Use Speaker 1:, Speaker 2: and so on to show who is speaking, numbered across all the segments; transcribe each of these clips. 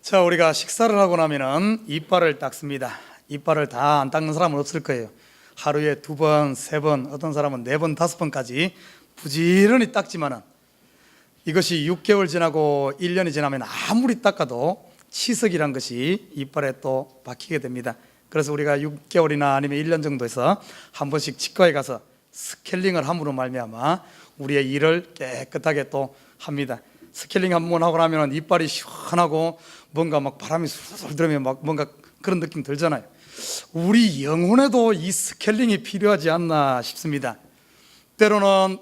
Speaker 1: 자, 우리가 식사를 하고 나면은 이빨을 닦습니다. 이빨을 다 안 닦는 사람은 없을 거예요. 하루에 2번, 3번, 어떤 사람은 4번, 5번까지 부지런히 닦지만은 이것이 6개월 지나고 1년이 지나면 아무리 닦아도 치석이란 것이 이빨에 또 박히게 됩니다. 그래서 우리가 6개월이나 아니면 1년 정도에서 한 번씩 치과에 가서 스케일링을 함으로 말미암아 우리의 이를 깨끗하게 또 합니다. 스케일링 한번 하고 나면 이빨이 시원하고 뭔가 막 바람이 술술 들으면 막 뭔가 그런 느낌 들잖아요. 우리 영혼에도 이 스케일링이 필요하지 않나 싶습니다. 때로는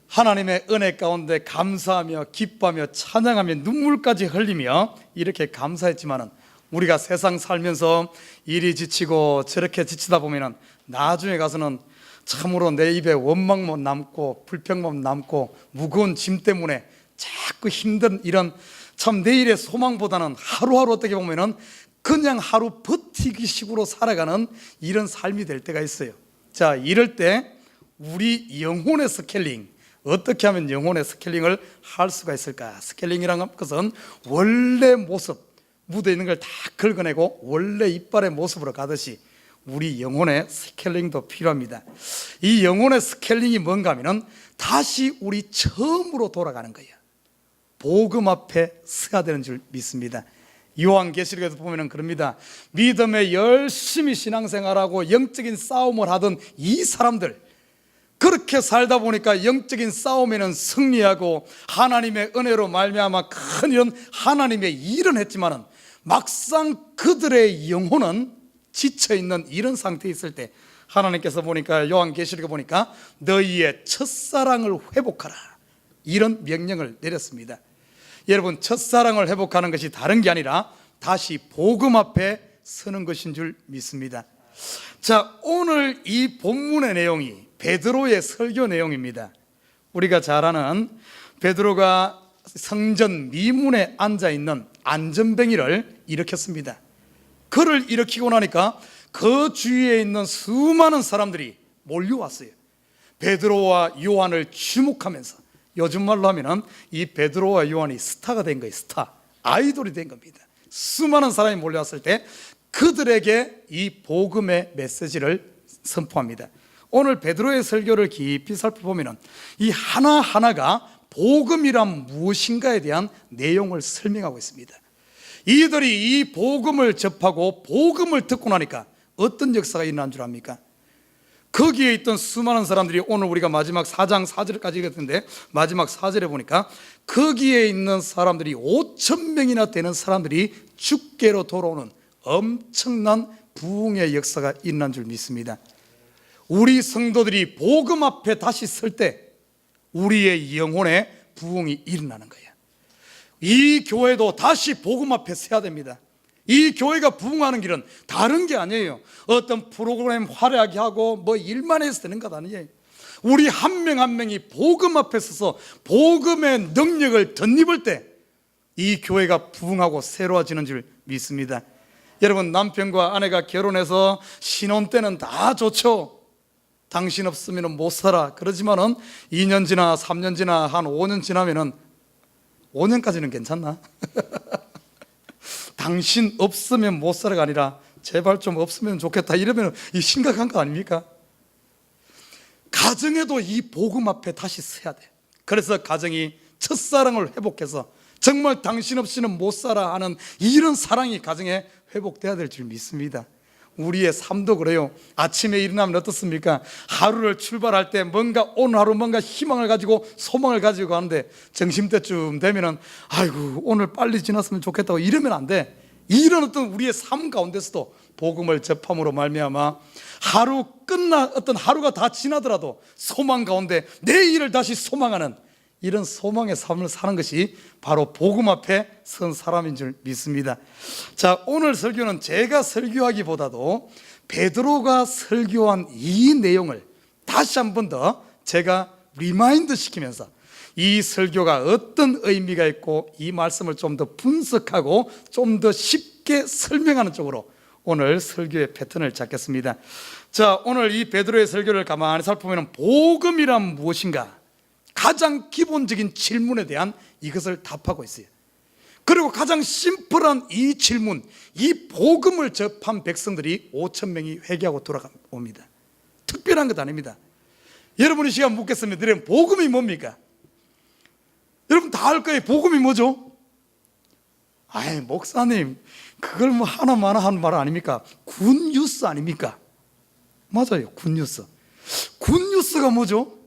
Speaker 1: 하나님의 은혜 가운데 감사하며 기뻐하며 찬양하며 눈물까지 흘리며 이렇게 감사했지만은 우리가 세상 살면서 일이 지치고 저렇게 지치다 보면은 나중에 가서는 참으로 내 입에 원망만 남고 불평만 남고 무거운 짐 때문에 자꾸 힘든 이런 참 내일의 소망보다는 하루하루 어떻게 보면은 그냥 하루 버티기 식으로 살아가는 이런 삶이 될 때가 있어요. 자, 이럴 때 우리 영혼의 스케일링, 어떻게 하면 영혼의 스케일링을 할 수가 있을까? 스케일링이라는 것은 원래 모습, 묻어 있는 걸 다 긁어내고 원래 이빨의 모습으로 가듯이 우리 영혼의 스케일링도 필요합니다. 이 영혼의 스케일링이 뭔가 하면은 다시 우리 처음으로 돌아가는 거예요. 복음 앞에 서야 되는 줄 믿습니다. 요한계시록에서 보면은 그럽니다. 믿음에 열심히 신앙생활하고 영적인 싸움을 하던 이 사람들, 그렇게 살다 보니까 영적인 싸움에는 승리하고 하나님의 은혜로 말미암아 큰 이런 하나님의 일은 했지만은 막상 그들의 영혼은 지쳐있는 이런 상태에 있을 때 하나님께서 보니까 요한계시록에 보니까 너희의 첫사랑을 회복하라, 이런 명령을 내렸습니다. 여러분, 첫사랑을 회복하는 것이 다른 게 아니라 다시 복음 앞에 서는 것인 줄 믿습니다. 자, 오늘 이 본문의 내용이 베드로의 설교 내용입니다. 우리가 잘 아는 베드로가 성전 미문에 앉아있는 안전뱅이를 일으켰습니다. 그를 일으키고 나니까 그 주위에 있는 수많은 사람들이 몰려왔어요. 베드로와 요한을 주목하면서, 요즘 말로 하면은 이 베드로와 요한이 스타가 된 거예요. 스타, 아이돌이 된 겁니다. 수많은 사람이 몰려왔을 때 그들에게 이 복음의 메시지를 선포합니다. 오늘 베드로의 설교를 깊이 살펴보면은 이 하나하나가 복음이란 무엇인가에 대한 내용을 설명하고 있습니다. 이들이 이 복음을 접하고 복음을 듣고 나니까 어떤 역사가 일어난 줄 압니까? 거기에 있던 수많은 사람들이, 오늘 우리가 마지막 4장 4절까지 읽었는데 마지막 4절에 보니까 거기에 있는 사람들이 5,000명이나 되는 사람들이 주께로 돌아오는 엄청난 부흥의 역사가 일어난 줄 믿습니다. 우리 성도들이 복음 앞에 다시 설 때 우리의 영혼의 부흥이 일어나는 거예요. 이 교회도 다시 복음 앞에 서야 됩니다. 이 교회가 부흥하는 길은 다른 게 아니에요. 어떤 프로그램 화려하게 하고 뭐 일만 해서 되는 것 아니에요. 우리 한 명 한 명이 복음 앞에 서서 복음의 능력을 덧입을 때 이 교회가 부흥하고 새로워지는 줄 믿습니다. 여러분, 남편과 아내가 결혼해서 신혼 때는 다 좋죠. 당신 없으면 못 살아. 그러지만은 2년 지나 3년 지나 한 5년 지나면은, 5년까지는 괜찮나? 당신 없으면 못 살아가 아니라 제발 좀 없으면 좋겠다, 이러면 이 심각한 거 아닙니까? 가정에도 이 복음 앞에 다시 서야 돼. 그래서 가정이 첫사랑을 회복해서 정말 당신 없이는 못 살아 하는 이런 사랑이 가정에 회복돼야 될 줄 믿습니다. 우리의 삶도 그래요. 아침에 일어나면 어떻습니까? 하루를 출발할 때 뭔가 오늘 하루 뭔가 희망을 가지고 소망을 가지고 가는데 점심때쯤 되면은 아이고 오늘 빨리 지났으면 좋겠다고 이러면 안 돼. 이런 어떤 우리의 삶 가운데서도 복음을 접함으로 말미암아 하루 끝나 어떤 하루가 다 지나더라도 소망 가운데 내일을 다시 소망하는 이런 소망의 삶을 사는 것이 바로 복음 앞에 선 사람인 줄 믿습니다. 자, 오늘 설교는 제가 설교하기보다도 베드로가 설교한 이 내용을 다시 한 번 더 제가 리마인드 시키면서 이 설교가 어떤 의미가 있고 이 말씀을 좀 더 분석하고 좀 더 쉽게 설명하는 쪽으로 오늘 설교의 패턴을 잡겠습니다. 자, 오늘 이 베드로의 설교를 가만히 살펴보면 복음이란 무엇인가? 가장 기본적인 질문에 대한 이것을 답하고 있어요. 그리고 가장 심플한 이 질문, 이 복음을 접한 백성들이 5천 명이 회개하고 돌아옵니다. 특별한 것 아닙니다. 여러분이 시간 묻겠습니다. 여러분, 복음이 뭡니까? 여러분 다 알 거예요. 복음이 뭐죠? 아이, 목사님, 그걸 뭐 하나마나 하는 말 아닙니까? 굿뉴스 아닙니까? 맞아요, 굿뉴스. 굿뉴스가 뭐죠?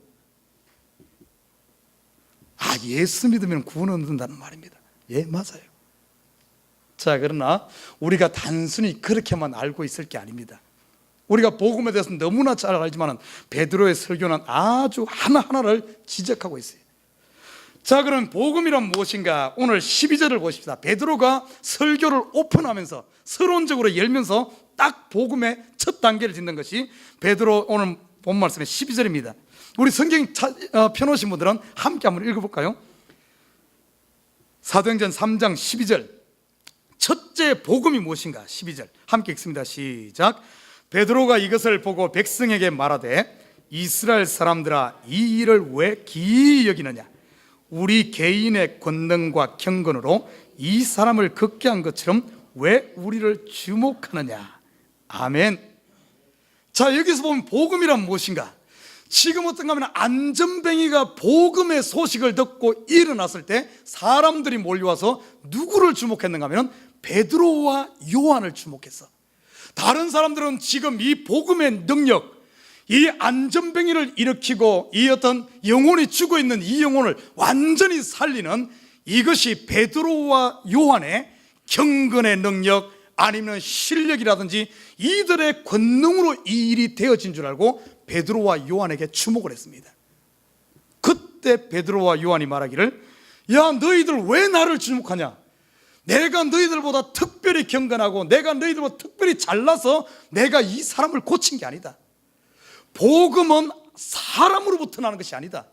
Speaker 1: 예수 믿으면 구원 얻는다는 말입니다. 예, 맞아요. 자, 그러나 우리가 단순히 그렇게만 알고 있을 게 아닙니다. 우리가 복음에 대해서 너무나 잘 알지만 베드로의 설교는 아주 하나하나를 지적하고 있어요. 자, 그럼 복음이란 무엇인가? 오늘 12절을 보십시다. 베드로가 설교를 오픈하면서 서론적으로 열면서 딱 복음의 첫 단계를 짓는 것이 베드로 오늘 본 말씀의 12절입니다. 우리 성경 펴놓으신 분들은 함께 한번 읽어볼까요? 사도행전 3장 12절, 첫째 복음이 무엇인가? 12절 함께 읽습니다. 시작. 베드로가 이것을 보고 백성에게 말하되 이스라엘 사람들아, 이 일을 왜 기이히 여기느냐? 우리 개인의 권능과 경건으로 이 사람을 걷게 한 것처럼 왜 우리를 주목하느냐? 아멘. 자, 여기서 보면 복음이란 무엇인가? 지금 어떤가 하면 안전뱅이가 복음의 소식을 듣고 일어났을 때 사람들이 몰려와서 누구를 주목했는가 하면 베드로와 요한을 주목했어. 다른 사람들은 지금 이 복음의 능력, 이 안전뱅이를 일으키고 이 어떤 영혼이 죽어있는 이 영혼을 완전히 살리는 이것이 베드로와 요한의 경건의 능력 아니면 실력이라든지 이들의 권능으로 이 일이 되어진 줄 알고 베드로와 요한에게 주목을 했습니다. 그때 베드로와 요한이 말하기를, 야, 너희들 왜 나를 주목하냐? 내가 너희들보다 특별히 경건하고 내가 너희들보다 특별히 잘나서 내가 이 사람을 고친 게 아니다. 복음은 사람으로부터 나는 것이 아니다.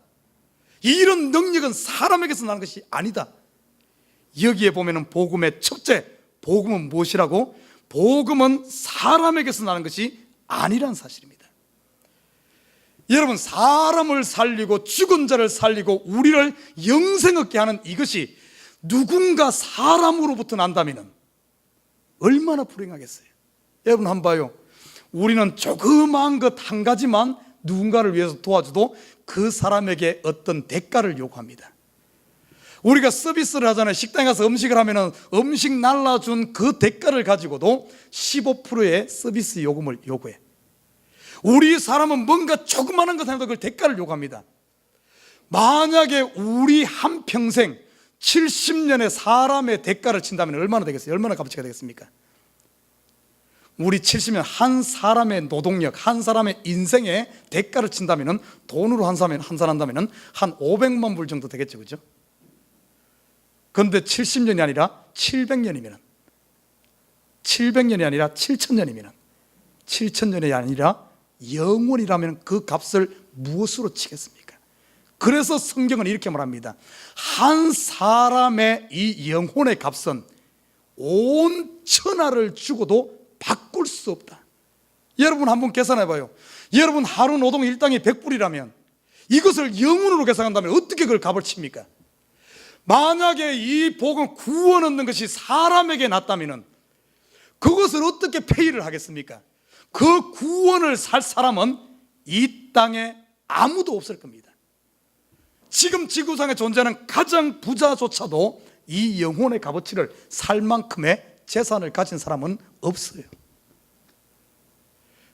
Speaker 1: 이런 능력은 사람에게서 나는 것이 아니다. 여기에 보면은 복음의 첫째, 복음은 무엇이라고? 복음은 사람에게서 나는 것이 아니란 사실입니다. 여러분, 사람을 살리고 죽은 자를 살리고 우리를 영생 얻게 하는 이것이 누군가 사람으로부터 난다면 얼마나 불행하겠어요. 여러분 한번 봐요. 우리는 조그마한 것 한 가지만 누군가를 위해서 도와줘도 그 사람에게 어떤 대가를 요구합니다. 우리가 서비스를 하잖아요. 식당에 가서 음식을 하면 음식 날라준 그 대가를 가지고도 15%의 서비스 요금을 요구해. 우리 사람은 뭔가 조그마한 것 하나도 그걸 대가를 요구합니다. 만약에 우리 한평생 70년의 사람의 대가를 친다면 얼마나 되겠어요? 얼마나 값어치가 되겠습니까? 우리 70년 한 사람의 노동력, 한 사람의 인생의 대가를 친다면 돈으로 환산한다면 한 500만 불 정도 되겠죠, 그죠? 그런데 70년이 아니라 700년이면 700년이 아니라 7,000년이면 7,000년이 아니라 영원이라면 그 값을 무엇으로 치겠습니까? 그래서 성경은 이렇게 말합니다. 한 사람의 이 영혼의 값은 온 천하를 주고도 바꿀 수 없다. 여러분 한번 계산해 봐요. 여러분 하루 노동 일당이 100불이라면 이것을 영혼으로 계산한다면 어떻게 그걸 값을 칩니까? 만약에 이 복음 구원 얻는 것이 사람에게 났다면 그것을 어떻게 페이를 하겠습니까? 그 구원을 살 사람은 이 땅에 아무도 없을 겁니다. 지금 지구상에 존재하는 가장 부자조차도 이 영혼의 값어치를 살 만큼의 재산을 가진 사람은 없어요.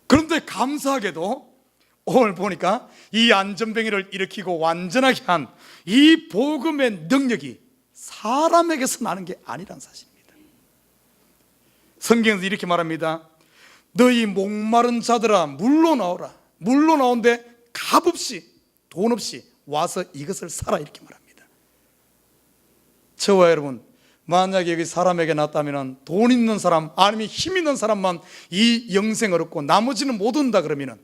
Speaker 1: 그런데 감사하게도 오늘 보니까 이 안전뱅이를 일으키고 완전하게 한 이 복음의 능력이 사람에게서 나는 게 아니란 사실입니다. 성경에서 이렇게 말합니다. 너희 목마른 자들아 물로 나오라. 물로 나온데 값없이 돈 없이 와서 이것을 사라, 이렇게 말합니다. 저와 여러분, 만약에 여기 사람에게 났다면 돈 있는 사람 아니면 힘 있는 사람만 이 영생을 얻고 나머지는 못 얻는다 그러면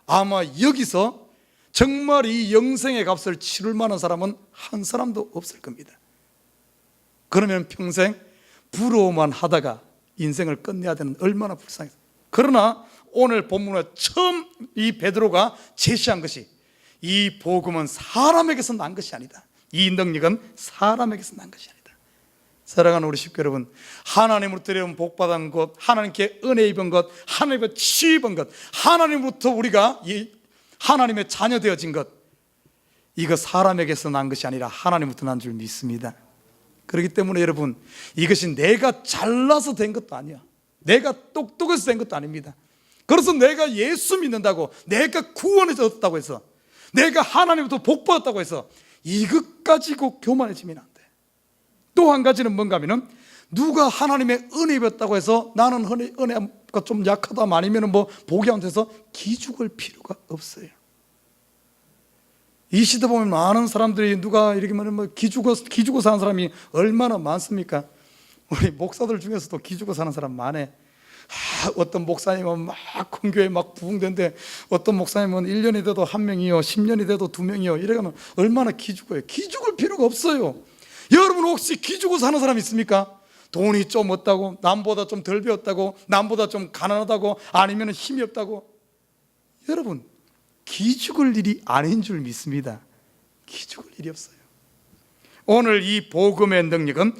Speaker 1: 아마 여기서 정말 이 영생의 값을 치를 만한 사람은 한 사람도 없을 겁니다. 그러면 평생 부러워만 하다가 인생을 끝내야 되는, 얼마나 불쌍해요. 그러나 오늘 본문에 처음 이 베드로가 제시한 것이 이 복음은 사람에게서 난 것이 아니다. 이 능력은 사람에게서 난 것이 아니다. 사랑하는 우리 식구 여러분, 하나님으로부터 이런 복받은 것, 하나님께 은혜 입은 것, 하나님의 치 입은 것, 하나님으로부터 우리가 하나님의 자녀 되어진 것, 이거 사람에게서 난 것이 아니라 하나님으로부터 난 줄 믿습니다. 그렇기 때문에 여러분, 이것이 내가 잘나서 된 것도 아니야. 내가 똑똑해서 된 것도 아닙니다. 그래서 내가 예수 믿는다고, 내가 구원을 얻었다고 해서, 내가 하나님부터 복 받았다고 해서 이것 가지고 교만해지면 안 돼. 또 한 가지는 뭔가 하면은, 누가 하나님의 은혜 입었다고 해서 나는 은혜가 좀 약하다 아니면 뭐 복이 안 돼서 기죽을 필요가 없어요. 이 시대 보면 많은 사람들이 누가 이렇게 말하면 뭐 기죽어 사는 사람이 얼마나 많습니까? 우리 목사들 중에서도 기죽어 사는 사람 많네. 어떤 목사님은 막 큰 교회 막 부흥된데, 어떤 목사님은 1년이 돼도 1명이요, 10년이 돼도 2명이요, 이래가면 얼마나 기죽어요. 기죽을 필요가 없어요. 여러분 혹시 기죽어 사는 사람 있습니까? 돈이 좀 없다고, 남보다 좀 덜 배웠다고, 남보다 좀 가난하다고, 아니면 힘이 없다고. 여러분, 기죽을 일이 아닌 줄 믿습니다. 기죽을 일이 없어요. 오늘 이 복음의 능력은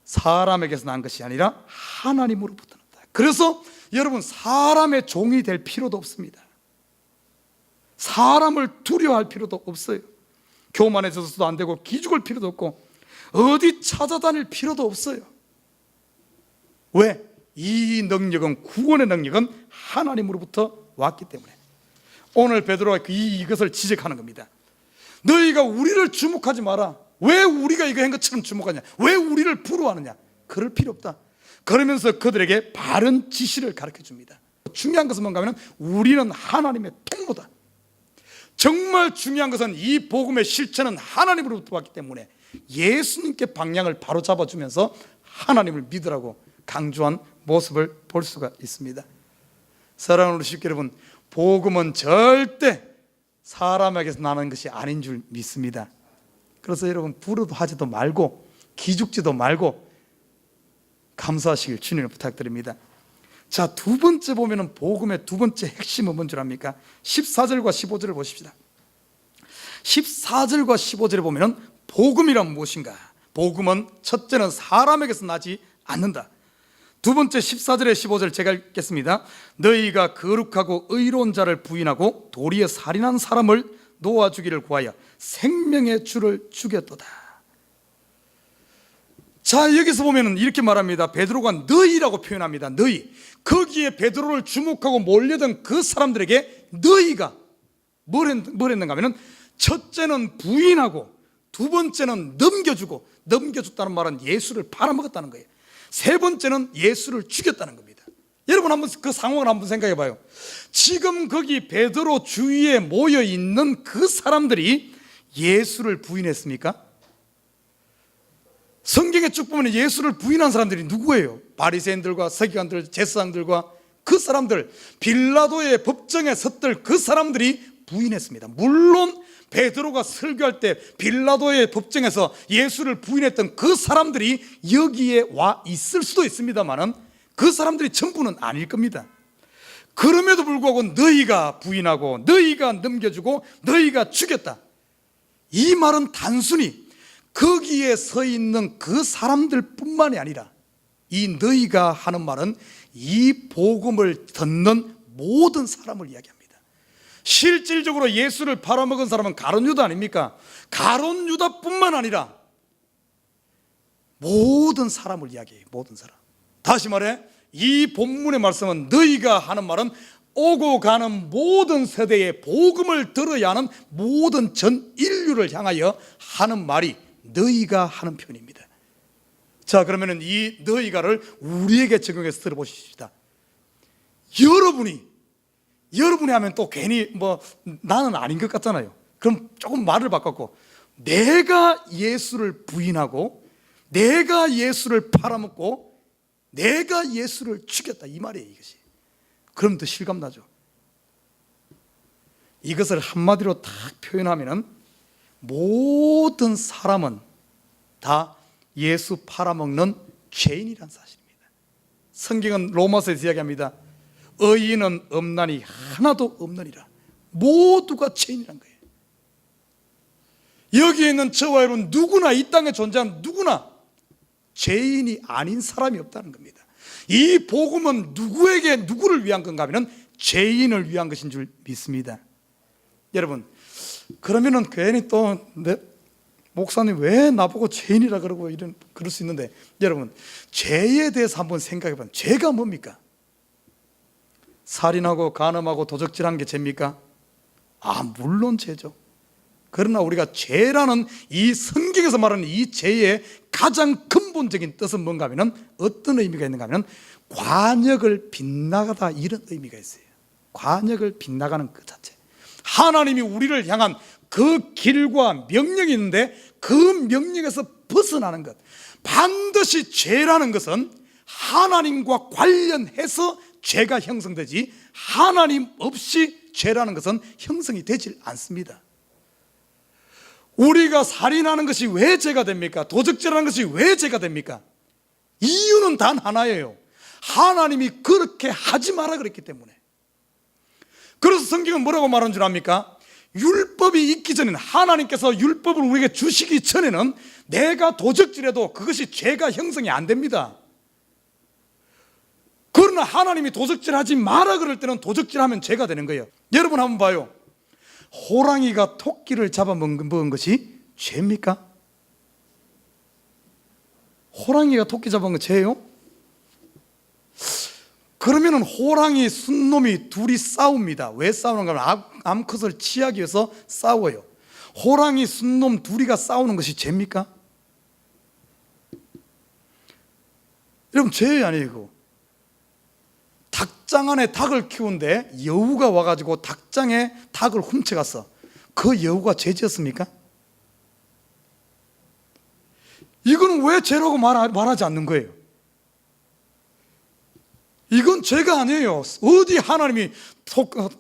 Speaker 1: 사람에게서 난 것이 아니라 하나님으로부터 난다. 그래서 여러분, 사람의 종이 될 필요도 없습니다. 사람을 두려워할 필요도 없어요. 교만해져서도 안 되고, 기죽을 필요도 없고, 어디 찾아다닐 필요도 없어요. 왜? 이 능력은, 구원의 능력은 하나님으로부터 왔기 때문에. 오늘 베드로가 이것을 지적하는 겁니다. 너희가 우리를 주목하지 마라. 왜 우리가 이거 한 것처럼 주목하냐? 왜 우리를 부러워하느냐? 그럴 필요 없다. 그러면서 그들에게 바른 지시를 가르쳐 줍니다. 중요한 것은 뭔가 하면, 우리는 하나님의 통로다. 정말 중요한 것은 이 복음의 실체는 하나님으로부터 왔기 때문에 예수님께 방향을 바로 잡아주면서 하나님을 믿으라고 강조한 모습을 볼 수가 있습니다. 사랑하는 우리 식구 여러분, 복음은 절대 사람에게서 나는 것이 아닌 줄 믿습니다. 그래서 여러분, 부러워하지도 말고 기죽지도 말고 감사하시길 주님을 부탁드립니다. 자, 두 번째 보면은 복음의 두 번째 핵심은 뭔 줄 압니까? 14절과 15절을 보십시다. 14절과 15절에 보면은 복음이란 무엇인가? 복음은 첫째는 사람에게서 나지 않는다. 두 번째 14절에 15절 제가 읽겠습니다. 너희가 거룩하고 의로운 자를 부인하고 도리에 살인한 사람을 놓아주기를 구하여 생명의 주를 죽였도다. 자, 여기서 보면은 이렇게 말합니다. 베드로가 너희라고 표현합니다. 너희. 거기에 베드로를 주목하고 몰려든 그 사람들에게 너희가 뭘 했는가 하면은, 첫째는 부인하고, 두 번째는 넘겨주고, 넘겨줬다는 말은 예수를 팔아먹었다는 거예요. 세 번째는 예수를 죽였다는 겁니다. 여러분 한번 그 상황을 한번 생각해 봐요. 지금 거기 베드로 주위에 모여 있는 그 사람들이 예수를 부인했습니까? 성경에 쭉 보면 예수를 부인한 사람들이 누구예요? 바리새인들과 서기관들, 제사장들과 그 사람들, 빌라도의 법정에 섰던 그 사람들이 부인했습니다. 물론 베드로가 설교할 때 빌라도의 법정에서 예수를 부인했던 그 사람들이 여기에 와 있을 수도 있습니다만은 그 사람들이 전부는 아닐 겁니다. 그럼에도 불구하고 너희가 부인하고, 너희가 넘겨주고, 너희가 죽였다. 이 말은 단순히 거기에 서 있는 그 사람들 뿐만이 아니라, 이 너희가 하는 말은 이 복음을 듣는 모든 사람을 이야기합니다. 실질적으로 예수를 팔아먹은 사람은 가룟 유다 아닙니까? 가룟 유다뿐만 아니라 모든 사람을 이야기해요. 모든 사람. 다시 말해, 이 본문의 말씀은 너희가 하는 말은 오고 가는 모든 세대에 복음을 들어야 하는 모든 전 인류를 향하여 하는 말이 너희가 하는 표현입니다. 자, 그러면은 이 너희가를 우리에게 적용해서 들어보십시다. 여러분이 하면 또 괜히 뭐 나는 아닌 것 같잖아요. 그럼 조금 말을 바꿨고, 내가 예수를 부인하고, 내가 예수를 팔아먹고, 내가 예수를 죽였다, 이 말이에요. 이것이. 그럼 더 실감나죠. 이것을 한마디로 딱 표현하면은 모든 사람은 다 예수 팔아먹는 죄인이란 사실입니다. 성경은 로마서에서 이야기합니다. 의인은 없나니 하나도 없느니라. 모두가 죄인이란 거예요. 여기에 있는 저와 여러분 누구나, 이 땅에 존재하는 누구나 죄인이 아닌 사람이 없다는 겁니다. 이 복음은 누구를 위한 건가 하면 죄인을 위한 것인 줄 믿습니다. 여러분, 그러면은 괜히 또 목사님 왜 나보고 죄인이라 그러고 그럴 수 있는데, 여러분, 죄에 대해서 한번 생각해 보면 죄가 뭡니까? 살인하고 간음하고 도적질한 게 죄입니까? 물론 죄죠. 그러나 우리가 죄라는 이 성경에서 말하는 이 죄의 가장 근본적인 뜻은 뭔가 하면 어떤 의미가 있는가 하면 관역을 빗나가다, 이런 의미가 있어요. 관역을 빗나가는 그 자체. 하나님이 우리를 향한 그 길과 명령이 있는데 그 명령에서 벗어나는 것. 반드시 죄라는 것은 하나님과 관련해서 죄가 형성되지, 하나님 없이 죄라는 것은 형성이 되질 않습니다. 우리가 살인하는 것이 왜 죄가 됩니까? 도적질하는 것이 왜 죄가 됩니까? 이유는 단 하나예요. 하나님이 그렇게 하지 마라 그랬기 때문에. 그래서 성경은 뭐라고 말하는 줄 압니까? 율법이 있기 전에는, 하나님께서 율법을 우리에게 주시기 전에는 내가 도적질해도 그것이 죄가 형성이 안 됩니다. 그러나 하나님이 도적질하지 마라 그럴 때는 도적질하면 죄가 되는 거예요. 여러분 한번 봐요. 호랑이가 토끼를 잡아먹은 것이 죄입니까? 호랑이가 토끼 잡아먹은 건 죄예요? 그러면 호랑이, 순놈이 둘이 싸웁니다. 왜 싸우는가 하면 암컷을 취하기 위해서 싸워요. 호랑이, 순놈 둘이가 싸우는 것이 죄입니까? 여러분, 죄예요, 아니에요? 그거? 닭장 안에 닭을 키우는데 여우가 와가지고 닭장에 닭을 훔쳐갔어. 그 여우가 죄지었습니까? 이거는 왜 죄라고 말하지 않는 거예요? 이건 죄가 아니에요. 어디 하나님이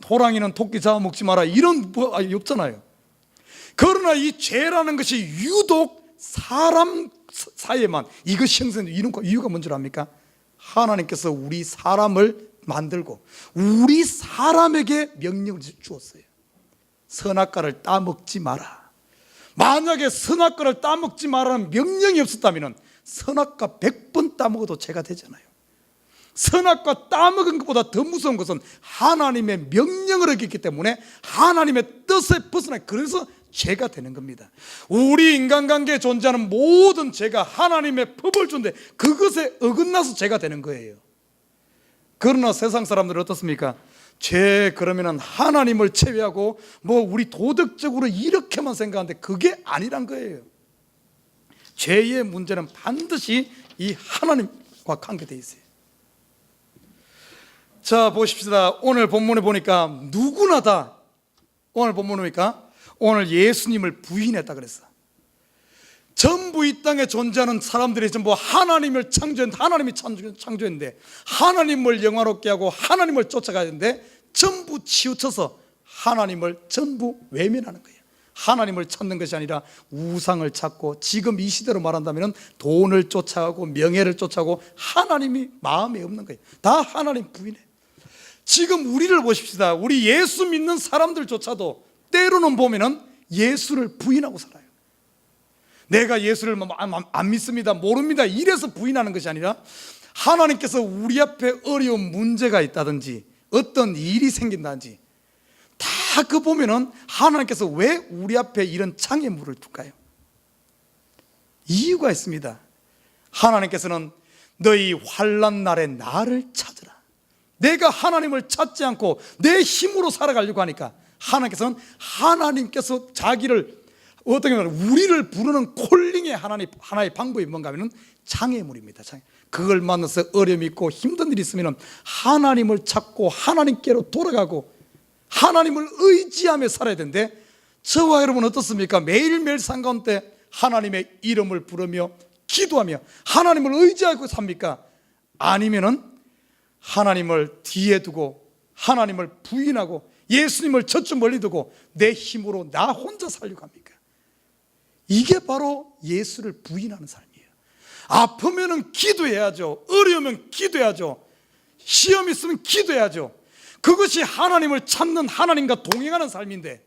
Speaker 1: 호랑이는 토끼 잡아먹지 마라 이런 없잖아요. 그러나 이 죄라는 것이 유독 사람 사이에만 이것이 형성된 이유가 뭔 줄 압니까? 하나님께서 우리 사람을 만들고 우리 사람에게 명령을 주었어요. 선악과를 따먹지 마라. 만약에 선악과를 따먹지 마라는 명령이 없었다면 선악과 100번 따먹어도 죄가 되잖아요. 선악과 따먹은 것보다 더 무서운 것은 하나님의 명령을 어겼기 때문에 하나님의 뜻에 벗어나, 그래서 죄가 되는 겁니다. 우리 인간관계에 존재하는 모든 죄가 하나님의 법을 준데 그것에 어긋나서 죄가 되는 거예요. 그러나 세상 사람들은 어떻습니까? 죄 그러면은 하나님을 제외하고 우리 도덕적으로 이렇게만 생각하는데 그게 아니란 거예요. 죄의 문제는 반드시 이 하나님과 관계되어 있어요. 자, 보십시다. 오늘 본문에 보니까 누구나 다, 오늘 본문에 보니까 오늘 예수님을 부인했다 그랬어. 전부 이 땅에 존재하는 사람들이 전부 하나님을 하나님이 창조했는데 하나님을 영화롭게 하고 하나님을 쫓아가야 되는데 전부 치우쳐서 하나님을 전부 외면하는 거예요. 하나님을 찾는 것이 아니라 우상을 찾고, 지금 이 시대로 말한다면 돈을 쫓아가고 명예를 쫓아가고 하나님이 마음에 없는 거예요. 다 하나님 부인해. 지금 우리를 보십시다. 우리 예수 믿는 사람들조차도 때로는 보면은 예수를 부인하고 살아요. 내가 예수를 안 믿습니다, 모릅니다, 이래서 부인하는 것이 아니라 하나님께서 우리 앞에 어려운 문제가 있다든지 어떤 일이 생긴다든지 다 그 보면은 하나님께서 왜 우리 앞에 이런 장애물을 둘까요? 이유가 있습니다. 하나님께서는 너희 환난 날에 나를 찾으라. 내가 하나님을 찾지 않고 내 힘으로 살아가려고 하니까 하나님께서 자기를 어떻게 보면 우리를 부르는 콜링의 하나의 방법이 뭔가 하면 장애물입니다. 그걸 만나서 어려움이 있고 힘든 일이 있으면 하나님을 찾고 하나님께로 돌아가고 하나님을 의지하며 살아야 되는데, 저와 여러분 어떻습니까? 매일매일 삶 가운데 하나님의 이름을 부르며 기도하며 하나님을 의지하고 삽니까? 아니면은 하나님을 뒤에 두고 하나님을 부인하고 예수님을 저쪽 멀리 두고 내 힘으로 나 혼자 살려고 합니까? 이게 바로 예수를 부인하는 삶이에요. 아프면은 기도해야죠. 어려우면 기도해야죠. 시험 있으면 기도해야죠. 그것이 하나님을 찾는, 하나님과 동행하는 삶인데,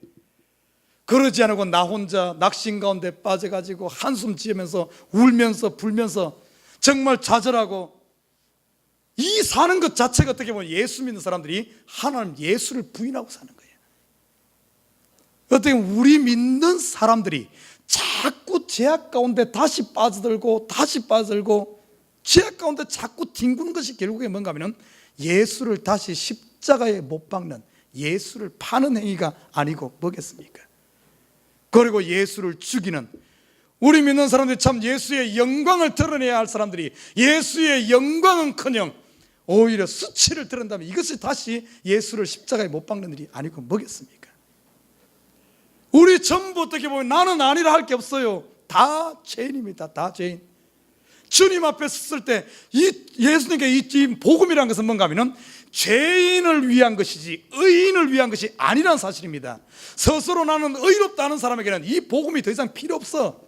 Speaker 1: 그러지 않고 나 혼자 낙심 가운데 빠져가지고 한숨 지으면서 울면서 불면서 정말 좌절하고 이 사는 것 자체가 어떻게 보면 예수 믿는 사람들이 하나님 예수를 부인하고 사는 거예요. 어떻게 보면 우리 믿는 사람들이 자꾸 죄악 가운데 다시 빠져들고 죄악 가운데 자꾸 뒹구는 것이 결국에 뭔가 하면 예수를 다시 십자가에 못 박는, 예수를 파는 행위가 아니고 뭐겠습니까? 그리고 예수를 죽이는, 우리 믿는 사람들이 참 예수의 영광을 드러내야 할 사람들이 예수의 영광은커녕 오히려 수치를 드러낸다면 이것이 다시 예수를 십자가에 못 박는 일이 아니고 뭐겠습니까? 우리 전부 어떻게 보면 나는 아니라 할 게 없어요. 다 죄인입니다. 다 죄인. 주님 앞에 섰을 때 예수님께 이 복음이라는 것은 뭔가 하면 죄인을 위한 것이지 의인을 위한 것이 아니라는 사실입니다. 스스로 나는 의롭다 하는 사람에게는 이 복음이 더 이상 필요 없어.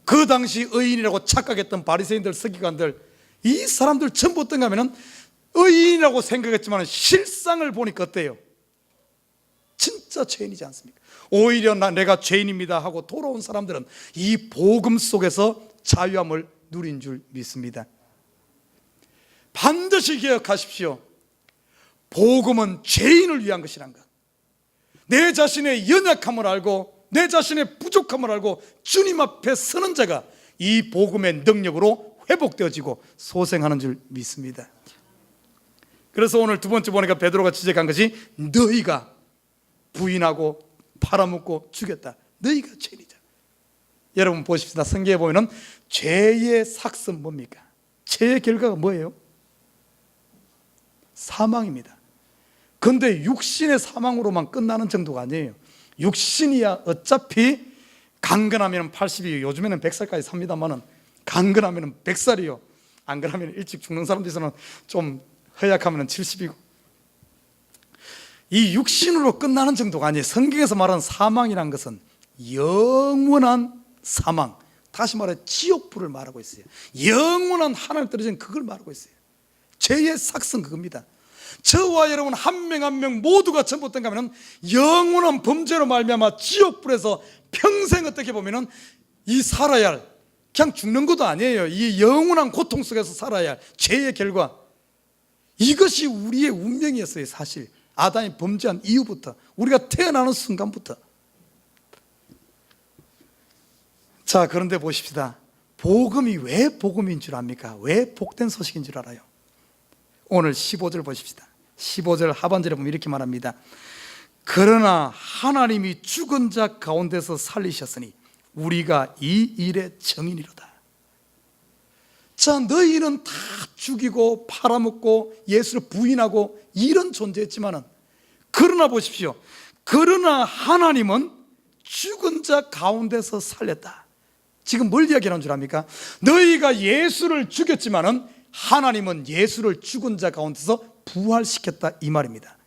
Speaker 1: 그 당시 의인이라고 착각했던 바리새인들, 서기관들, 이 사람들 전부 어떤가 하면 의인이라고 생각했지만 실상을 보니까 어때요? 진짜 죄인이지 않습니까? 오히려 내가 죄인입니다 하고 돌아온 사람들은 이 복음 속에서 자유함을 누린 줄 믿습니다. 반드시 기억하십시오. 복음은 죄인을 위한 것이란 것. 내 자신의 연약함을 알고 내 자신의 부족함을 알고 주님 앞에 서는 자가 이 복음의 능력으로 회복되어지고 소생하는 줄 믿습니다. 그래서 오늘 두 번째 보니까 베드로가 지적한 것이 너희가 부인하고 팔아먹고 죽였다. 너희가 죄인이다. 여러분 보십시다. 성경에 보면은 죄의 삭은 뭡니까? 죄의 결과가 뭐예요? 사망입니다. 그런데 육신의 사망으로만 끝나는 정도가 아니에요. 육신이야 어차피 강건하면 80이요 요즘에는 100살까지 삽니다만은 강건하면 100살이요 안 그러면 일찍 죽는 사람들에서는 좀 허약하면 70이고 이 육신으로 끝나는 정도가 아니에요. 성경에서 말하는 사망이라는 것은 영원한 사망, 다시 말해 지옥불을 말하고 있어요. 영원한 하늘 떨어진 그걸 말하고 있어요. 죄의 삭은 그겁니다. 저와 여러분 한 명 한 명 모두가 전부 어떤가 하면 영원한 범죄로 말미암아 지옥불에서 평생 어떻게 보면은 이 살아야 할, 그냥 죽는 것도 아니에요. 이 영원한 고통 속에서 살아야 할 죄의 결과, 이것이 우리의 운명이었어요. 사실 아담이 범죄한 이후부터, 우리가 태어나는 순간부터. 자, 그런데 보십시다. 복음이 왜 복음인 줄 압니까? 왜 복된 소식인 줄 알아요? 오늘 15절 보십시다. 15절 하반절에 보면 이렇게 말합니다. 그러나 하나님이 죽은 자 가운데서 살리셨으니 우리가 이 일의 증인이로다. 자, 너희는 다 죽이고 팔아먹고 예수를 부인하고 이런 존재였지만은, 그러나 보십시오. 그러나 하나님은 죽은 자 가운데서 살렸다. 지금 뭘 이야기하는 줄 압니까? 너희가 예수를 죽였지만은 하나님은 예수를 죽은 자 가운데서 부활시켰다 이 말입니다.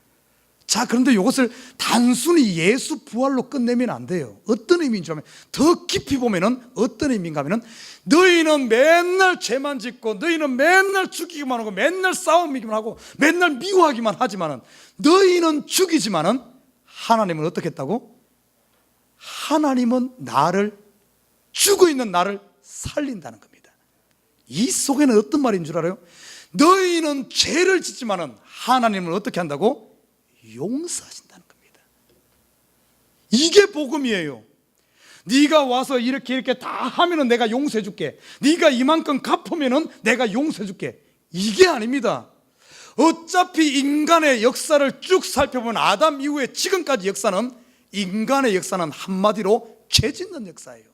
Speaker 1: 자, 그런데 이것을 단순히 예수 부활로 끝내면 안 돼요. 어떤 의미인 줄 알면, 더 깊이 보면은 어떤 의미인가 하면은, 너희는 맨날 죄만 짓고 너희는 맨날 죽이기만 하고 맨날 싸움이기만 하고 맨날 미워하기만 하지만은, 너희는 죽이지만은 하나님은 어떻게 했다고? 하나님은 나를, 죽어 있는 나를 살린다는 겁니다. 이 속에는 어떤 말인 줄 알아요? 너희는 죄를 짓지만은 하나님은 어떻게 한다고? 용서하신다는 겁니다. 이게 복음이에요. 네가 와서 이렇게 다 하면은 내가 용서해 줄게, 네가 이만큼 갚으면은 내가 용서해 줄게, 이게 아닙니다. 어차피 인간의 역사를 쭉 살펴보면 아담 이후에 지금까지 역사는, 인간의 역사는 한마디로 죄 짓는 역사예요.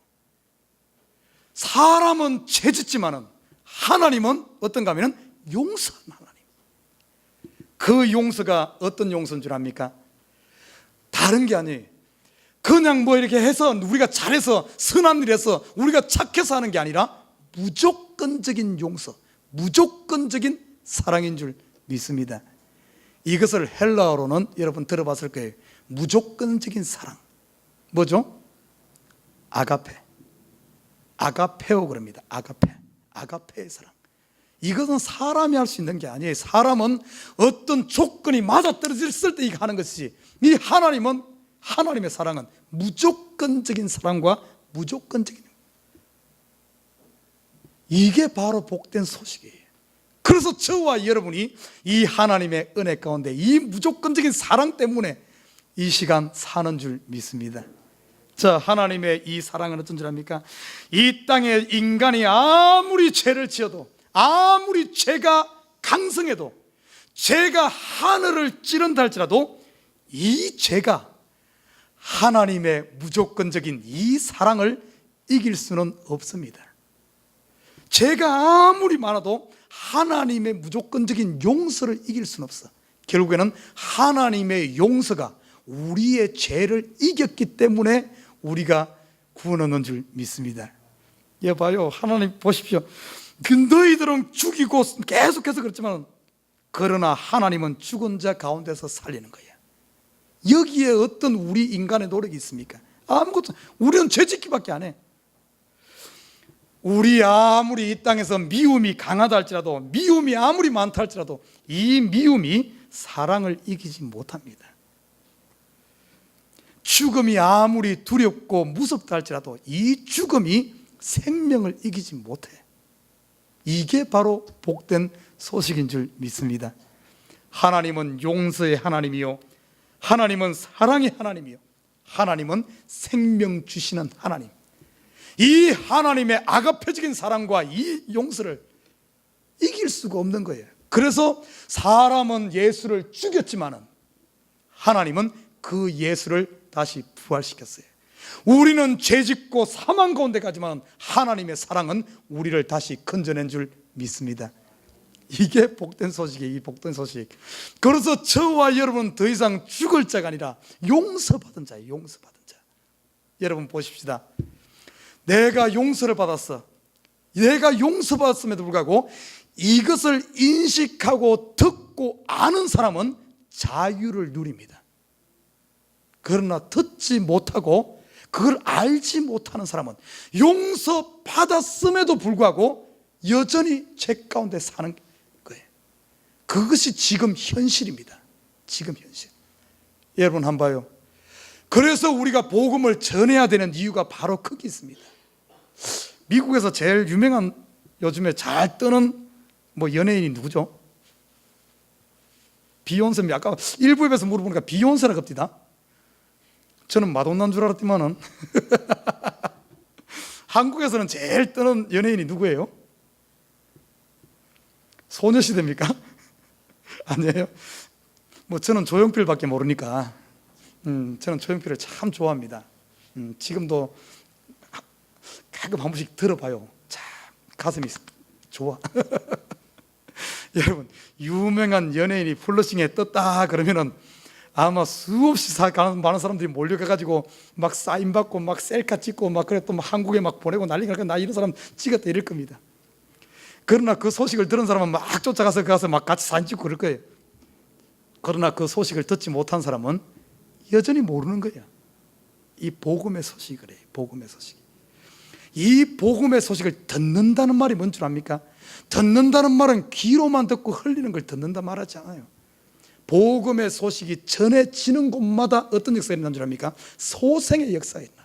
Speaker 1: 사람은 죄 짓지만은 하나님은 어떤가 하면 용서하는 하나님. 그 용서가 어떤 용서인 줄 압니까? 다른 게 아니에요. 그냥 뭐 이렇게 해서 우리가 잘해서 선한 일 해서 우리가 착해서 하는 게 아니라 무조건적인 용서, 무조건적인 사랑인 줄 믿습니다. 이것을 헬라어로는 여러분 들어봤을 거예요. 무조건적인 사랑, 뭐죠? 아가페, 아가페오 그럽니다. 아가페, 아가페의 사랑. 이것은 사람이 할 수 있는 게 아니에요. 사람은 어떤 조건이 맞아떨어졌을 때 이거 하는 것이지, 이 하나님은, 하나님의 사랑은 무조건적인 사랑과 무조건적인, 이게 바로 복된 소식이에요. 그래서 저와 여러분이 이 하나님의 은혜 가운데 이 무조건적인 사랑 때문에 이 시간 사는 줄 믿습니다. 자, 하나님의 이 사랑은 어떤 줄 압니까? 이 땅에 인간이 아무리 죄를 지어도, 아무리 죄가 강성해도, 죄가 하늘을 찌른다 할지라도 이 죄가 하나님의 무조건적인 이 사랑을 이길 수는 없습니다. 죄가 아무리 많아도 하나님의 무조건적인 용서를 이길 수는 없어. 결국에는 하나님의 용서가 우리의 죄를 이겼기 때문에 우리가 구원 얻는 줄 믿습니다. 여봐요, 하나님 보십시오. 너희들은 죽이고 계속해서 그렇지만, 그러나 하나님은 죽은 자 가운데서 살리는 거예요. 여기에 어떤 우리 인간의 노력이 있습니까? 아무것도. 우리는 죄짓기밖에 안 해. 우리 아무리 이 땅에서 미움이 강하다 할지라도, 미움이 아무리 많다 할지라도 이 미움이 사랑을 이기지 못합니다. 죽음이 아무리 두렵고 무섭다 할지라도 이 죽음이 생명을 이기지 못해. 이게 바로 복된 소식인 줄 믿습니다. 하나님은 용서의 하나님이요, 하나님은 사랑의 하나님이요, 하나님은 생명 주시는 하나님. 이 하나님의 아가페적인 사랑과 이 용서를 이길 수가 없는 거예요. 그래서 사람은 예수를 죽였지만은 하나님은 그 예수를 다시 부활시켰어요. 우리는 죄짓고 사망 가운데 가지만 하나님의 사랑은 우리를 다시 건져낸 줄 믿습니다. 이게 복된 소식이에요. 이 복된 소식. 그래서 저와 여러분은 더 이상 죽을 자가 아니라 용서받은 자예요. 용서받은 자. 여러분 보십시다. 내가 용서를 받았어. 내가 용서받았음에도 불구하고 이것을 인식하고 듣고 아는 사람은 자유를 누립니다. 그러나 듣지 못하고 그걸 알지 못하는 사람은 용서받았음에도 불구하고 여전히 죄 가운데 사는 거예요. 그것이 지금 현실입니다. 지금 현실. 여러분 한번 봐요. 그래서 우리가 복음을 전해야 되는 이유가 바로 거기 있습니다. 미국에서 제일 유명한, 요즘에 잘 뜨는 연예인이 누구죠? 비욘세. 아까 일부에서 물어보니까 비욘세라 겁니다. 저는 마돈나인 줄 알았지만은 한국에서는 제일 뜨는 연예인이 누구예요? 소녀시대입니까? 아니에요. 저는 조용필밖에 모르니까. 저는 조용필을 참 좋아합니다. 지금도 가끔 한 번씩 들어봐요. 참 가슴이 좋아. 여러분, 유명한 연예인이 플러싱에 떴다 그러면은 아마 수없이 많은 사람들이 몰려가가지고 막 사인 받고 막 셀카 찍고 막 그래 또 한국에 막 보내고 난리가 나니까 나 이런 사람 찍었다 이럴 겁니다. 그러나 그 소식을 들은 사람은 막 쫓아가서 가서 막 같이 사진 찍고 그럴 거예요. 그러나 그 소식을 듣지 못한 사람은 여전히 모르는 거예요. 이 복음의 소식을 해요. 복음의 소식. 이 복음의 소식을 듣는다는 말이 뭔 줄 압니까? 듣는다는 말은 귀로만 듣고 흘리는 걸 듣는다 말하지 않아요. 복음의 소식이 전해지는 곳마다 어떤 역사가 일어난 줄 압니까? 소생의 역사가 있나.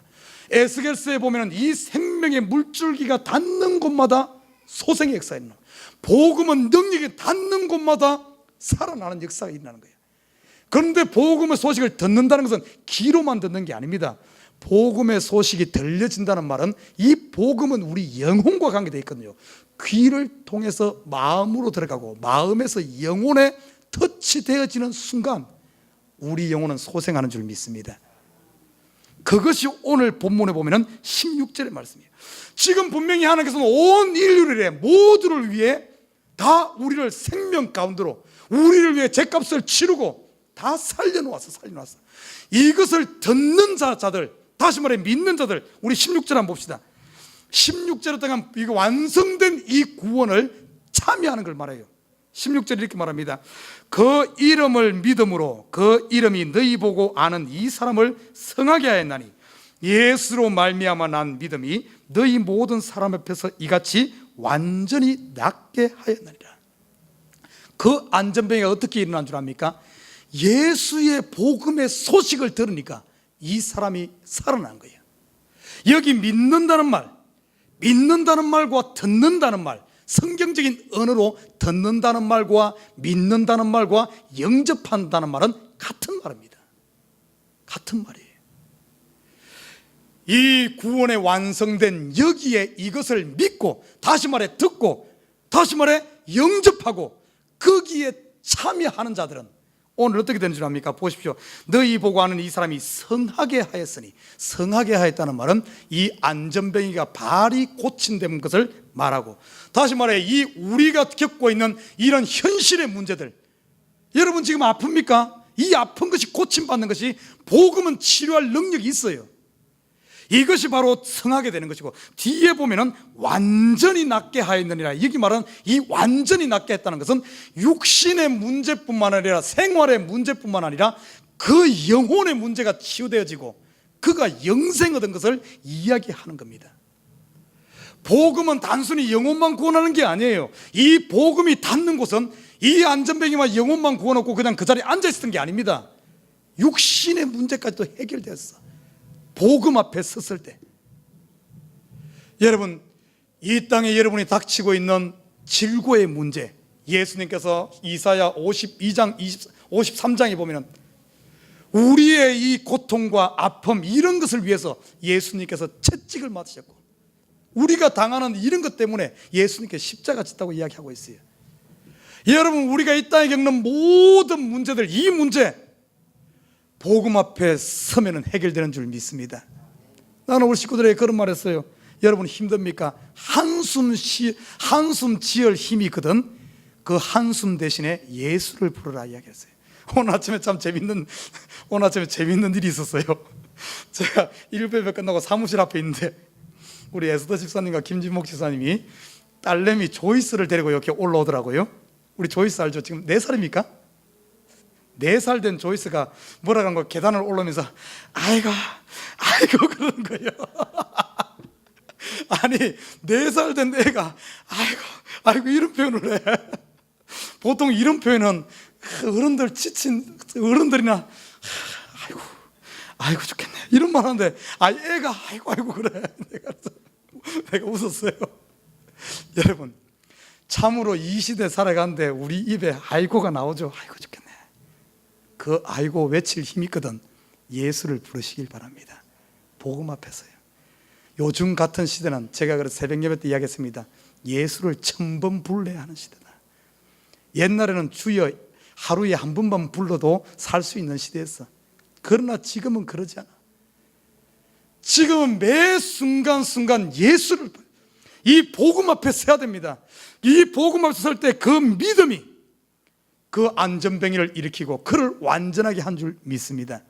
Speaker 1: 에스겔서에 보면 이 생명의 물줄기가 닿는 곳마다 소생의 역사가 있나. 복음은 능력이 닿는 곳마다 살아나는 역사가 일어나는 거예요. 그런데 복음의 소식을 듣는다는 것은 귀로만 듣는 게 아닙니다. 복음의 소식이 들려진다는 말은 이 복음은 우리 영혼과 관계되어 있거든요. 귀를 통해서 마음으로 들어가고 마음에서 영혼에 터치되어지는 순간 우리 영혼은 소생하는 줄 믿습니다. 그것이 오늘 본문에 보면 16절의 말씀이에요. 지금 분명히 하나님께서는 온 인류를 모두를 위해 다 우리를 생명 가운데로 우리를 위해 죄값을 치르고 다 살려놓았어. 이것을 듣는 자들, 다시 말해 믿는 자들, 우리 16절 한번 봅시다. 16절에 따르면 이거 완성된 이 구원을 참여하는 걸 말해요. 16절에 이렇게 말합니다. 그 이름을 믿음으로 그 이름이 너희 보고 아는 이 사람을 성하게 하였나니 예수로 말미암아 난 믿음이 너희 모든 사람 앞에서 이같이 완전히 낫게 하였나니라. 그 안전병이가 어떻게 일어난 줄 압니까? 예수의 복음의 소식을 들으니까 이 사람이 살아난 거예요. 여기 믿는다는 말, 믿는다는 말과 듣는다는 말, 성경적인 언어로 듣는다는 말과 믿는다는 말과 영접한다는 말은 같은 말입니다. 같은 말이에요. 이 구원에 완성된 여기에 이것을 믿고, 다시 말해 듣고, 다시 말해 영접하고 거기에 참여하는 자들은 오늘 어떻게 되는 줄 압니까? 보십시오. 너희 보고 아는 이 사람이 성하게 하였으니, 성하게 하였다는 말은 이 안전병이가 발이 고친된 것을 말하고, 다시 말해 이 우리가 겪고 있는 이런 현실의 문제들, 여러분 지금 아픕니까? 이 아픈 것이 고침받는 것이, 복음은 치료할 능력이 있어요. 이것이 바로 성하게 되는 것이고, 뒤에 보면은 완전히 낫게 하였느니라. 여기 말하는 이 완전히 낫게 했다는 것은 육신의 문제뿐만 아니라 생활의 문제뿐만 아니라 그 영혼의 문제가 치유되어지고 그가 영생 얻은 것을 이야기하는 겁니다. 복음은 단순히 영혼만 구원하는 게 아니에요. 이 복음이 닿는 곳은 이 안전병이와 영혼만 구원하고 그냥 그 자리에 앉아있었던 게 아닙니다. 육신의 문제까지도 해결되었어. 복음 앞에 섰을 때. 여러분, 이 땅에 여러분이 닥치고 있는 질고의 문제, 예수님께서 이사야 52장 53장에 보면 우리의 이 고통과 아픔, 이런 것을 위해서 예수님께서 채찍을 맞으셨고, 우리가 당하는 이런 것 때문에 예수님께 십자가 짓다고 이야기하고 있어요. 여러분, 우리가 이 땅에 겪는 모든 문제들, 이 문제 복음 앞에 서면은 해결되는 줄 믿습니다. 나는 우리 식구들에게 그런 말 했어요. 여러분 힘듭니까? 한숨 지을 힘이 있거든. 그 한숨 대신에 예수를 부르라 이야기했어요. 오늘 아침에 재밌는 일이 있었어요. 제가 일배배 끝나고 사무실 앞에 있는데 우리 에스더 집사님과 김진목 집사님이 딸내미 조이스를 데리고 이렇게 올라오더라고요. 우리 조이스 알죠? 지금 4살입니까? 4살 된 조이스가 뭐라 그런 거, 계단을 올라오면서 아이고 그러는 거예요. 아니 4살 된 애가 아이고 이런 표현을 해. 보통 이런 표현은 어른들 지친 어른들이나 아이고 죽겠네 이런 말 하는데, 애가 아이고 그래. 내가 웃었어요. 여러분, 참으로 이 시대 살아가는데 우리 입에 아이고가 나오죠. 아이고 죽겠네. 그 아이고 외칠 힘이 있거든. 예수를 부르시길 바랍니다. 복음 앞에서요. 요즘 같은 시대는, 제가 그래서 새벽 예배 때 이야기했습니다. 예수를 1000번 불러야 하는 시대다. 옛날에는 주여 하루에 한 번만 불러도 살 수 있는 시대였어. 그러나 지금은 그러지 않아. 지금은 매 순간순간 예수를, 이 복음 앞에 서야 됩니다. 이 복음 앞에 설 때 그 믿음이 그 안전뱅이를 일으키고 그를 완전하게 한 줄 믿습니다.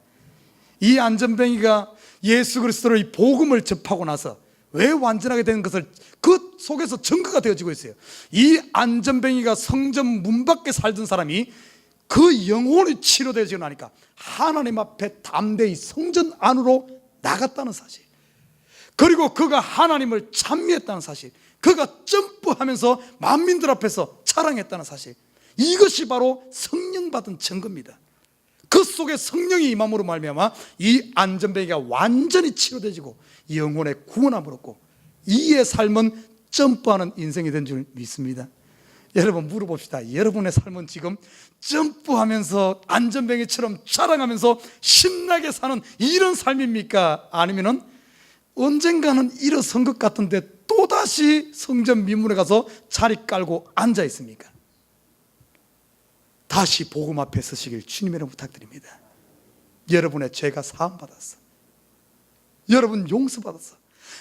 Speaker 1: 이 안전뱅이가 예수 그리스도의 복음을 접하고 나서 왜 완전하게 된 것을 그 속에서 증거가 되어지고 있어요. 이 안전뱅이가 성전 문 밖에 살던 사람이 그 영혼이 치료되어지고 나니까 하나님 앞에 담대히 성전 안으로 나갔다는 사실, 그리고 그가 하나님을 찬미했다는 사실, 그가 점프하면서 만민들 앞에서 자랑했다는 사실, 이것이 바로 성령 받은 증거입니다. 그 속에 성령이 임함으로 말미암아 이 안전뱅이가 완전히 치료되지고 영혼의 구원함을 얻고 이의 삶은 점프하는 인생이 된 줄 믿습니다. 여러분 물어봅시다. 여러분의 삶은 지금 점프하면서 안전뱅이처럼 자랑하면서 신나게 사는 이런 삶입니까? 아니면은 언젠가는 일어선 것 같은데 또다시 성전 미문에 가서 자리 깔고 앉아 있습니까? 다시 복음 앞에 서시길 주님의 이름으로 부탁드립니다. 여러분의 죄가 사함받았어. 여러분 용서받았어.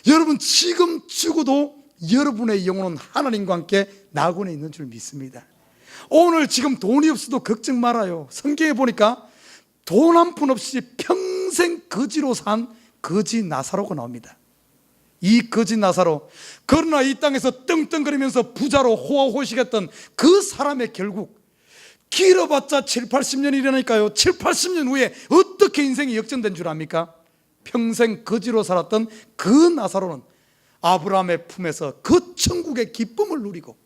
Speaker 1: 여러분 지금 죽어도 여러분의 영혼은 하나님과 함께 낙원에 있는 줄 믿습니다. 오늘 지금 돈이 없어도 걱정 말아요. 성경에 보니까 돈 한 푼 없이 평생 거지로 산 거지 나사로가 나옵니다. 이 거지 나사로, 그러나 이 땅에서 떵떵거리면서 부자로 호화호식했던 그 사람의 결국 길어봤자 7, 80년이라니까요. 7, 80년 후에 어떻게 인생이 역전된 줄 압니까? 평생 거지로 살았던 그 나사로는 아브라함의 품에서 그 천국의 기쁨을 누리고,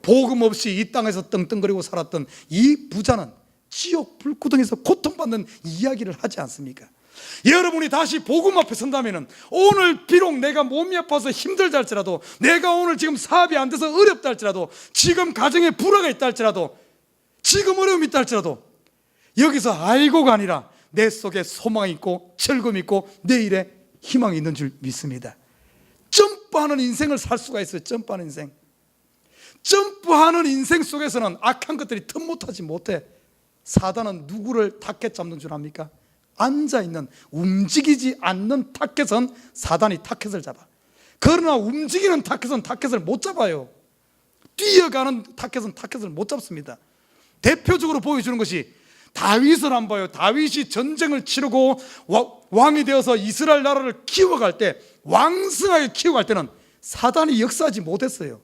Speaker 1: 복음 없이 이 땅에서 떵떵거리고 살았던 이 부자는 지옥 불구덩이에서 고통받는 이야기를 하지 않습니까? 여러분이 다시 복음 앞에 선다면 오늘 비록 내가 몸이 아파서 힘들다 할지라도, 내가 오늘 지금 사업이 안 돼서 어렵다 할지라도, 지금 가정에 불화가 있다 할지라도, 지금 어려움이 있다 할지라도, 여기서 아이고가 아니라 내 속에 소망이 있고 즐거움이 있고 내일에 희망이 있는 줄 믿습니다. 점프하는 인생을 살 수가 있어요. 점프하는 인생. 점프하는 인생 속에서는 악한 것들이 틈못하지 못해. 사단은 누구를 타켓 잡는 줄 압니까? 앉아있는, 움직이지 않는 타켓은 사단이 타켓을 잡아. 그러나 움직이는 타켓은 타켓을 못 잡아요. 뛰어가는 타켓은 타켓을 못 잡습니다. 대표적으로 보여주는 것이 다윗을 안 봐요. 다윗이 전쟁을 치르고 왕이 되어서 이스라엘 나라를 키워갈 때, 왕성하게 키워갈 때는 사단이 역사하지 못했어요.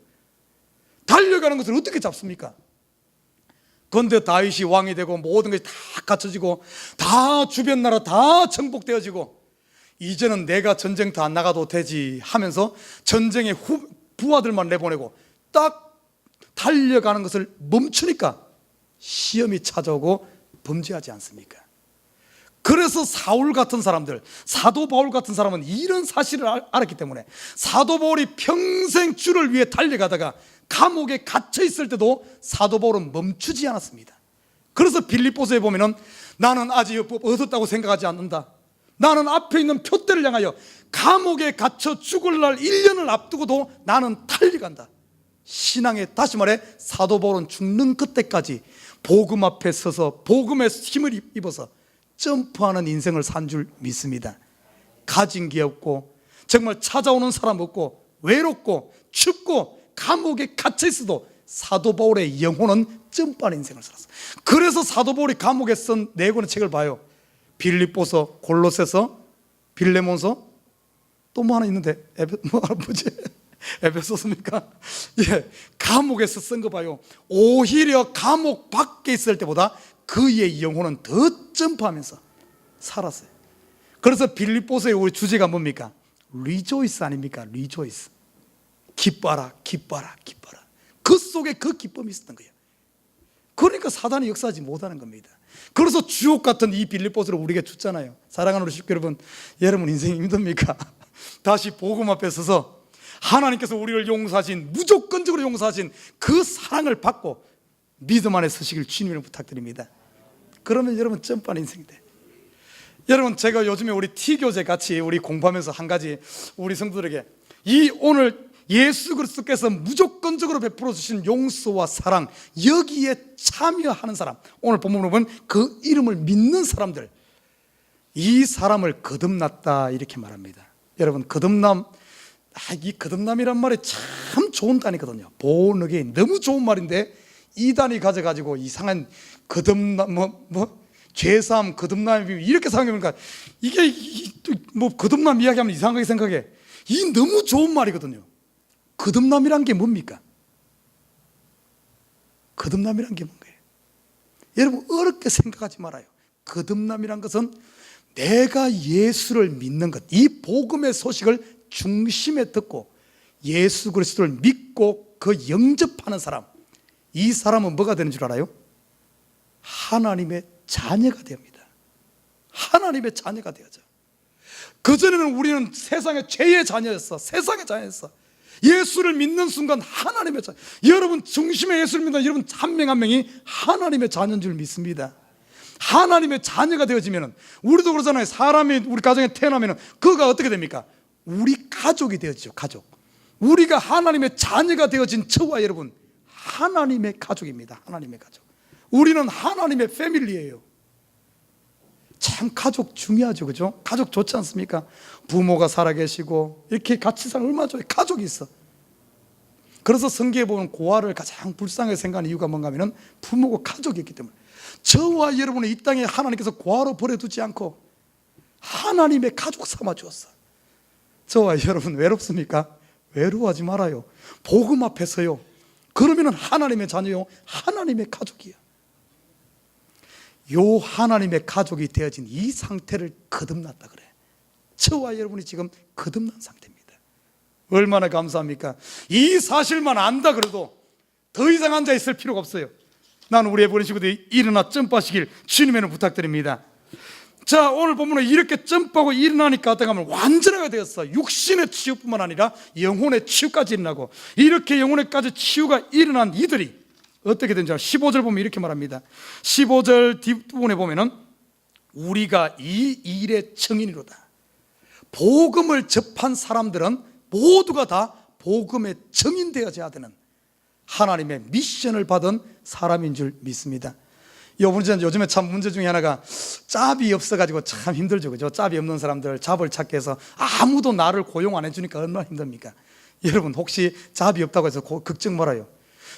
Speaker 1: 달려가는 것을 어떻게 잡습니까? 그런데 다윗이 왕이 되고 모든 것이 다 갖춰지고 다 주변 나라 다 정복되어지고 이제는 내가 전쟁터 안 나가도 되지 하면서 전쟁의 부하들만 내보내고 딱 달려가는 것을 멈추니까 시험이 찾아오고 범죄하지 않습니까? 그래서 사울 같은 사람들, 사도 바울 같은 사람은 이런 사실을 알았기 때문에 사도 바울이 평생 주를 위해 달려가다가 감옥에 갇혀 있을 때도 사도 바울은 멈추지 않았습니다. 그래서 빌립보서에 보면은 나는 아직 얻었다고 생각하지 않는다. 나는 앞에 있는 표대를 향하여 감옥에 갇혀 죽을 날 1년을 앞두고도 나는 달려간다. 신앙에, 다시 말해 사도 바울은 죽는 그때까지 복음 앞에 서서 복음의 힘을 입어서 점프하는 인생을 산 줄 믿습니다. 가진 게 없고 정말 찾아오는 사람 없고 외롭고 춥고 감옥에 갇혀 있어도 사도 바울의 영혼은 점프하는 인생을 살았어. 그래서 사도 바울이 감옥에 쓴 네 권의 책을 봐요. 빌립보서, 골로새서, 빌레몬서, 또 뭐 하나 있는데 에베소서입니까? 예, 감옥에서 쓴 거 봐요. 오히려 감옥 밖에 있을 때보다 그의 영혼은 더 점프하면서 살았어요. 그래서 빌립보서의 우리 주제가 뭡니까? 리조이스 아닙니까? 리조이스. 기뻐라, 기뻐라, 기뻐라. 그 속에 그 기쁨이 있었던 거예요. 그러니까 사단이 역사하지 못하는 겁니다. 그래서 주옥 같은 이 빌립보서를 우리에게 줬잖아요. 사랑하는 우리 식구 여러분, 여러분 인생이 힘듭니까? 다시 복음 앞에 서서 하나님께서 우리를 용서하신, 무조건적으로 용서하신 그 사랑을 받고 믿음 안에 서시길 주님을 부탁드립니다. 그러면 여러분 점프하는 인생이 돼. 여러분, 제가 요즘에 우리 T교제 같이 우리 공부하면서 한 가지 우리 성도들에게 이 오늘 예수 그리스도께서 무조건적으로 베풀어 주신 용서와 사랑, 여기에 참여하는 사람, 오늘 본문으로 보면 그 이름을 믿는 사람들, 이 사람을 거듭났다 이렇게 말합니다. 여러분, 거듭남, 이 거듭남이란 말이 참 좋은 단위거든요. born again, 너무 좋은 말인데 이 단위 가져가지고 이상한 거듭남, 죄사함, 거듭남 이렇게 생각해보니까 이게 뭐 거듭남 이야기하면 이상하게 생각해. 이 너무 좋은 말이거든요. 거듭남이란 게 뭡니까? 거듭남이란 게 뭔가요? 여러분, 어렵게 생각하지 말아요. 거듭남이란 것은 내가 예수를 믿는 것, 이 복음의 소식을 중심에 듣고 예수 그리스도를 믿고 그 영접하는 사람, 이 사람은 뭐가 되는 줄 알아요? 하나님의 자녀가 됩니다. 하나님의 자녀가 되어져. 그전에는 우리는 세상의 죄의 자녀였어. 세상의 자녀였어. 예수를 믿는 순간 하나님의 자녀. 여러분 중심에 예수를 믿는 여러분 한 명 한 명이 하나님의 자녀인 줄 믿습니다. 하나님의 자녀가 되어지면 우리도 그러잖아요. 사람이 우리 가정에 태어나면 그가 어떻게 됩니까? 우리 가족이 되어지죠. 가족. 우리가 하나님의 자녀가 되어진 저와 여러분 하나님의 가족입니다. 하나님의 가족. 우리는 하나님의 패밀리예요. 참 가족 중요하죠. 그죠? 가족 좋지 않습니까? 부모가 살아계시고 이렇게 같이 사는 얼마나 좋아요. 가족이 있어. 그래서 성경에 보면 고아를 가장 불쌍하게 생각하는 이유가 뭔가 하면 부모가 가족이 있기 때문에. 저와 여러분을 이 땅에 하나님께서 고아로 버려두지 않고 하나님의 가족 삼아 주었어. 저와 여러분 외롭습니까? 외로워하지 말아요. 복음 앞에서요. 그러면 하나님의 자녀요, 하나님의 가족이야. 요 하나님의 가족이 되어진 이 상태를 거듭났다 그래. 저와 여러분이 지금 거듭난 상태입니다. 얼마나 감사합니까? 이 사실만 안다 그래도 더 이상 앉아 있을 필요가 없어요. 나는 우리 애보는 친구들이 일어나 점프하시길 주님에는 부탁드립니다. 자, 오늘 보면 이렇게 점프하고 일어나니까 어떻게 하면 완전하게 되었어. 육신의 치유뿐만 아니라 영혼의 치유까지 일어나고, 이렇게 영혼에까지 치유가 일어난 이들이 어떻게 된지 15절 보면 이렇게 말합니다. 15절 뒷부분에 보면은 우리가 이 일의 증인이로다. 복음을 접한 사람들은 모두가 다 복음의 증인되어져야 되는 하나님의 미션을 받은 사람인 줄 믿습니다. 요즘에 참 문제 중에 하나가 짭이 없어가지고 참 힘들죠, 그죠? 짭이 없는 사람들 짭을 찾기 위해서 아무도 나를 고용 안 해주니까 얼마나 힘듭니까? 여러분, 혹시 짭이 없다고 해서 걱정 말아요.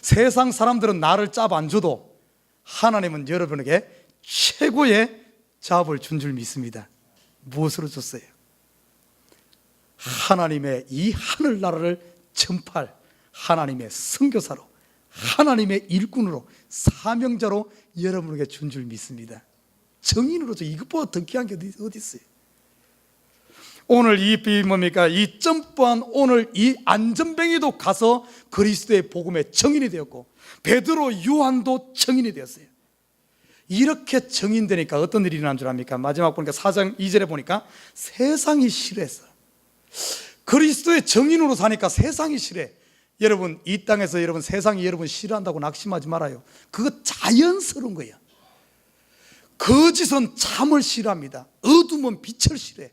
Speaker 1: 세상 사람들은 나를 짭 안 줘도 하나님은 여러분에게 최고의 짭을 준 줄 믿습니다. 무엇으로 줬어요? 하나님의 이 하늘나라를 전파할 하나님의 선교사로, 하나님의 일꾼으로, 사명자로 여러분에게 준 줄 믿습니다. 정인으로서 이것보다 더 귀한 게 어디 있어요? 오늘 이 뭡니까? 이 점프한 오늘 이 안전뱅이도 가서 그리스도의 복음의 정인이 되었고, 베드로, 요한도 정인이 되었어요. 이렇게 정인되니까 어떤 일이 일어난 줄 압니까? 마지막 보니까 4장 2절에 보니까 세상이 싫어했어. 그리스도의 정인으로 사니까 세상이 싫어해. 여러분, 이 땅에서 여러분 세상이 여러분 싫어한다고 낙심하지 말아요. 그거 자연스러운 거예요. 거짓은 참을 싫어합니다. 어둠은 빛을 싫어해.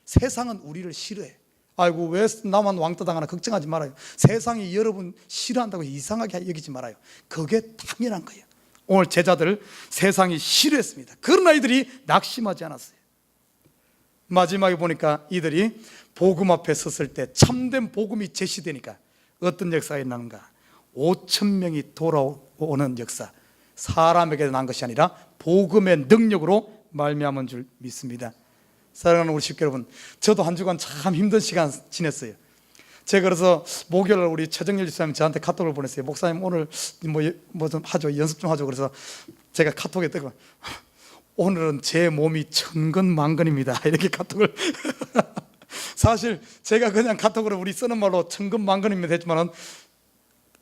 Speaker 1: 세상은 우리를 싫어해. 아이고, 왜 나만 왕따 당하나 걱정하지 말아요. 세상이 여러분 싫어한다고 이상하게 여기지 말아요. 그게 당연한 거예요. 오늘 제자들 세상이 싫어했습니다. 그러나 이들이 낙심하지 않았어요. 마지막에 보니까 이들이 복음 앞에 섰을 때 참된 복음이 제시되니까 어떤 역사가 일어나는가? 5,000명이 돌아오는 역사. 사람에게 난 것이 아니라 복음의 능력으로 말미암은 줄 믿습니다. 사랑하는 우리 식구 여러분, 저도 한 주간 참 힘든 시간 지냈어요. 제가 그래서 목요일 우리 최정렬 집사님 저한테 카톡을 보냈어요. 목사님 오늘 뭐 좀 하죠, 연습 좀 하죠. 그래서 제가 카톡에 뜨고 오늘은 제 몸이 천근만근입니다, 이렇게 카톡을 사실 제가 그냥 카톡으로 우리 쓰는 말로 천근만근입니다 했지만은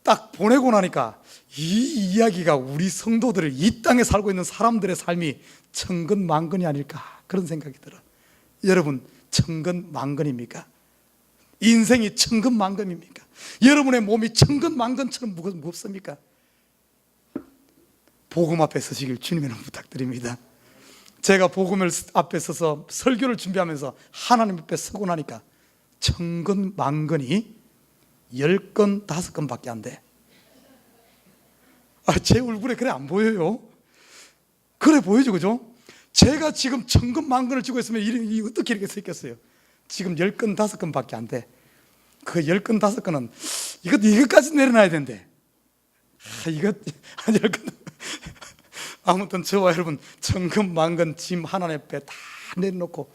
Speaker 1: 딱 보내고 나니까 이 이야기가 우리 성도들을, 이 땅에 살고 있는 사람들의 삶이 천근만근이 아닐까, 그런 생각이 들어요. 여러분, 천근만근입니까? 인생이 천근만근입니까? 여러분의 몸이 천근만근처럼 무겁습니까? 복음 앞에 서시길 주님의 이름 부탁드립니다. 제가 복음을 앞에 서서 설교를 준비하면서 하나님 앞에 서고 나니까 천근만근이 10건 5건밖에 안 돼. 제 얼굴에 그래 안 보여요? 그래 보이죠, 그죠? 제가 지금 천근만근을 쥐고 있으면 이 어떻게 이렇게 서 있겠어요? 지금 10건 5건밖에 안 돼. 그 10건 5건은 이것까지 내려놔야 된대. 이것 한 10건. 아무튼 저와 여러분 천근만근 짐 하나님 앞에 다 내려놓고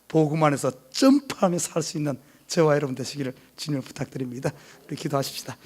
Speaker 1: 복음 안에서 점프하며 살 수 있는 저와 여러분 되시기를 주님을 부탁드립니다. 우리 기도하십시다.